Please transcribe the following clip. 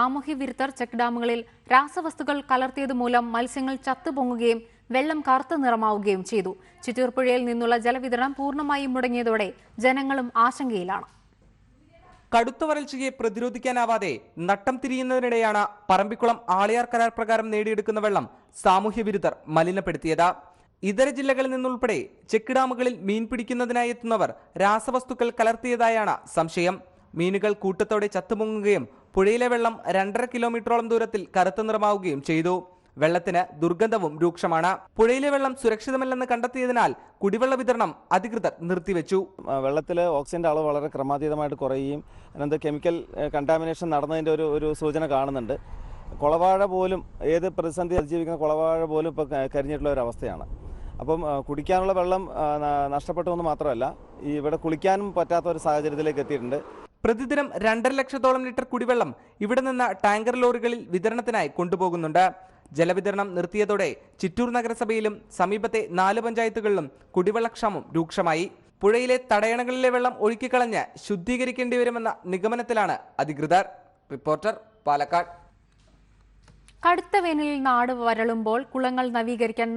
സാമൂഹ്യ വിരുദ്ധർ ചെക്ക് ഡാമുകളിൽ രാസവസ്തുക്കൾ കലർത്തിയതുമൂലം മത്സ്യങ്ങൾ ചത്തുപൊങ്ങുകയും വെള്ളം കറുത്ത നിറമാവുകയും ചെയ്തു. ചിറ്റൂർ പുഴയിൽ നിന്നുള്ള ജലവിതരണം പൂർണ്ണമായും മുടങ്ങിയതോടെ ജനങ്ങളും ആശങ്കയിലാണ്. കടുത്ത വരൾച്ചയെ പ്രതിരോധിക്കാനാവാതെ നട്ടം തിരിയുന്നതിനിടെയാണ് പറമ്പിക്കുളം ആളിയാർ കരാർ പ്രകാരം നേടിയെടുക്കുന്ന വെള്ളം സാമൂഹ്യ വിരുദ്ധർ മലിനപ്പെടുത്തിയത്. ഇതര ജില്ലകളിൽ നിന്നുൾപ്പെടെ ചെക്ക് ഡാമുകളിൽ മീൻ പിടിക്കുന്നതിനായി എത്തുന്നവർ രാസവസ്തുക്കൾ കലർത്തിയതായാണ് സംശയം. മീനുകൾ കൂട്ടത്തോടെ ചത്തുപൊങ്ങുകയും പുഴയിലെ വെള്ളം 2.5 കിലോമീറ്ററോളം ദൂരത്തിൽ കറുത്ത നിറമാവുകയും ചെയ്തു. വെള്ളത്തിന് ദുർഗന്ധവും രൂക്ഷമാണ്. പുഴയിലെ വെള്ളം സുരക്ഷിതമല്ലെന്ന് കണ്ടെത്തിയതിനാൽ കുടിവെള്ള വിതരണം അധികൃതർ നിർത്തിവെച്ചു. വെള്ളത്തിൽ ഓക്സിജന്റെ അളവ് വളരെ ക്രമാതീതമായിട്ട് കുറയുകയും അതിനകത്ത് കെമിക്കൽ കണ്ടാമിനേഷൻ നടന്നതിൻ്റെ ഒരു സൂചന കാണുന്നുണ്ട്. കുളവാഴ പോലും ഏത് പ്രതിസന്ധി അതിജീവിക്കുന്ന കുളവാഴ പോലും ഇപ്പോൾ കരിഞ്ഞിട്ടുള്ള ഒരു അവസ്ഥയാണ്. അപ്പം കുടിക്കാനുള്ള വെള്ളം നഷ്ടപ്പെട്ടു എന്ന് മാത്രമല്ല, ഇവിടെ കുളിക്കാനും പറ്റാത്ത ഒരു സാഹചര്യത്തിലേക്ക് എത്തിയിട്ടുണ്ട്. പ്രതിദിനം 2.5 ലക്ഷത്തോളം ലിറ്റർ കുടിവെള്ളം ഇവിടെ നിന്ന് ടാങ്കർ ലോറികളിൽ വിതരണത്തിനായി കൊണ്ടുപോകുന്നുണ്ട്. ജലവിതരണം നിർത്തിയതോടെ ചിറ്റൂർ നഗരസഭയിലും സമീപത്തെ 4 പഞ്ചായത്തുകളിലും കുടിവെള്ളക്ഷാമം രൂക്ഷമായി. പുഴയിലെ തടയണകളിലെ വെള്ളം ഒഴുക്കിക്കളഞ്ഞ് ശുദ്ധീകരിക്കേണ്ടി വരുമെന്ന നിഗമനത്തിലാണ് അധികൃതർ. റിപ്പോർട്ടർ, പാലക്കാട്. കടുത്ത വേനലിൽ നാട് വരളുമ്പോൾ കുളങ്ങൾ നവീകരിക്കാൻ